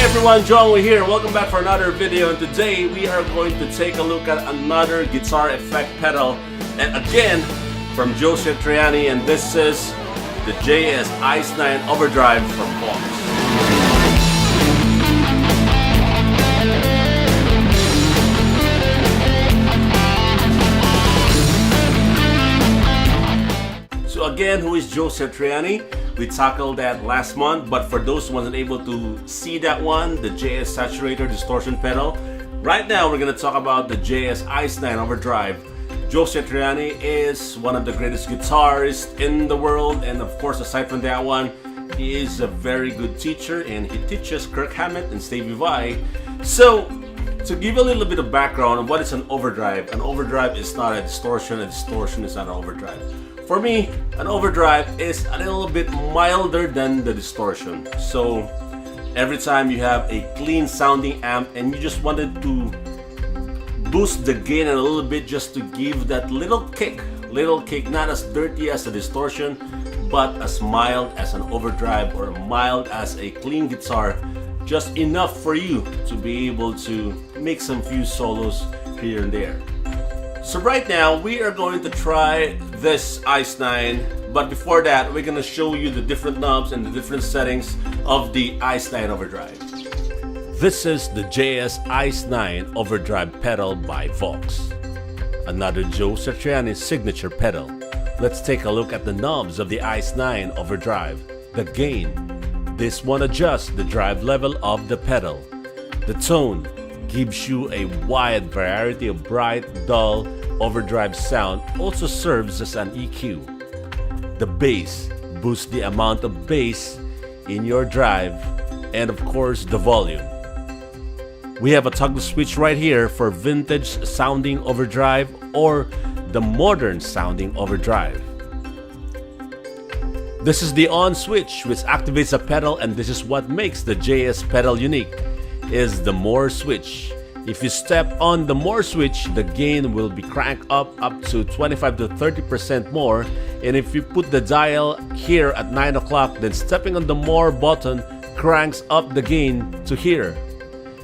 everyone, Jong here. Welcome back for another video, and today we are going to take a look at another guitar effect pedal, and again from Satriani, and this is the ICE Overdrive from Jong. So again, who is Satriani? We tackled that last month, but for those who wasn't able to see that one, the JS Saturator distortion pedal, right now we're going to talk about the ICE Overdrive. Satriani is one of the greatest guitarists in the world, and of course, aside from that one, he is a very good teacher, and he teaches Kirk Hammett and Stevie Vai. So, to give you a little bit of background on what is an overdrive is not a distortion is not an overdrive. For me, an overdrive is a little bit milder than the distortion. So every time you have a clean sounding amp and you just wanted to boost the gain a little bit just to give that little kick, not as dirty as a distortion, but as mild as an overdrive or mild as a clean guitar, just enough for you to be able to make some few solos here and there. So right now, we are going to try this ICE 9, but before that, we're going to show you the different knobs and the different settings of the ICE 9 Overdrive. This is the ICE 9 Overdrive pedal by Vox, another Satriani signature pedal. Let's take a look at the knobs of the ICE 9 Overdrive. The gain. This one adjusts the drive level of the pedal. The tone gives you a wide variety of bright, dull, overdrive sound, also serves as an EQ. The bass boosts the amount of bass in your drive, and of course the volume. We have a toggle switch right here for vintage sounding overdrive or the modern sounding overdrive. This is the on switch which activates a pedal, and this is what makes the JS pedal unique, is the more switch. If you step on the more switch, the gain will be cranked up to 25 to 30% more, and if you put the dial here at 9 o'clock, then stepping on the more button cranks up the gain to here.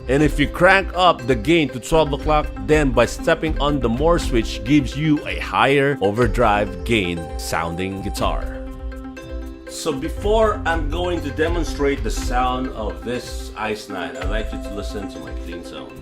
And if you crank up the gain to 12 o'clock, then by stepping on the more switch gives you a higher overdrive gain sounding guitar. So before I'm going to demonstrate the sound of this ICE 9, I'd like you to listen to my clean tone.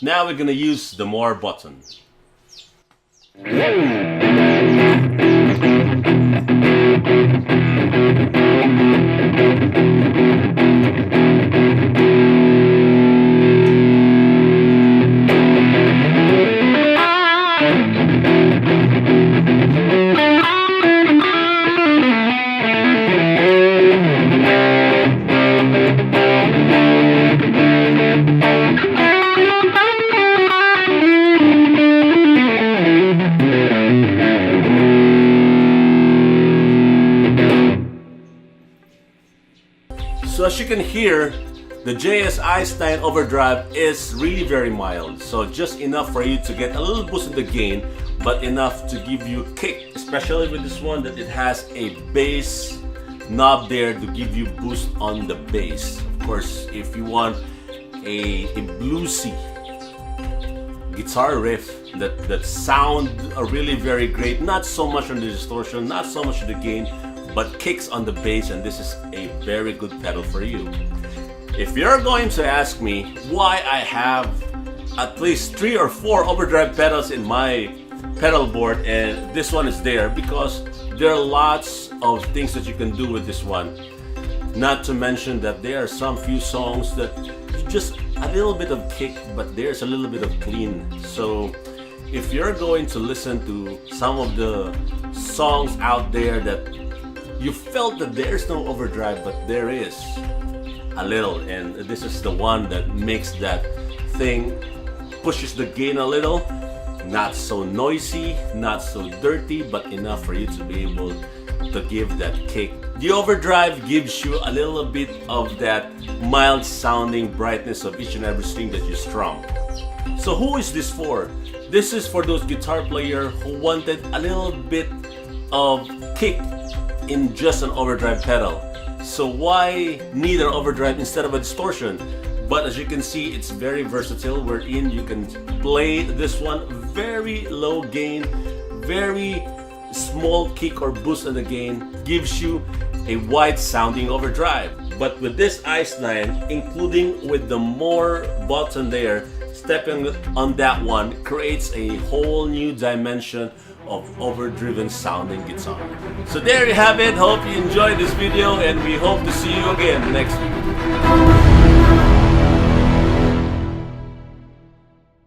Now we're going to use the more button. So as you can hear, the ICE 9 Overdrive is really very mild. So just enough for you to get a little boost in the gain, but enough to give you kick, especially with this one that it has a bass knob there to give you boost on the bass. Of course, if you want a bluesy guitar riff that sound really very great, not so much on the distortion, not so much on the gain, but kicks on the bass, and this is a very good pedal for you. If you're going to ask me why I have at least 3 or 4 overdrive pedals in my pedal board and this one is there, because there are lots of things that you can do with this one. Not to mention that there are some few songs that just a little bit of kick, but there's a little bit of clean. So if you're going to listen to some of the songs out there that you felt that there's no overdrive, but there is a little, and this is the one that makes that thing, pushes the gain a little, not so noisy, not so dirty, but enough for you to be able to give that kick. The overdrive gives you a little bit of that mild sounding brightness of each and every string that you strum. So who is this for? This is for those guitar players who wanted a little bit of kick in just an overdrive pedal. So why need an overdrive instead of a distortion? But as you can see, it's very versatile, wherein you can play this one very low gain, very small kick or boost on the gain, gives you a wide sounding overdrive. But with this ICE 9, including with the more button there, stepping on that one creates a whole new dimension of overdriven sounding guitar. So there you have it. Hope you enjoyed this video, and we hope to see you again next week.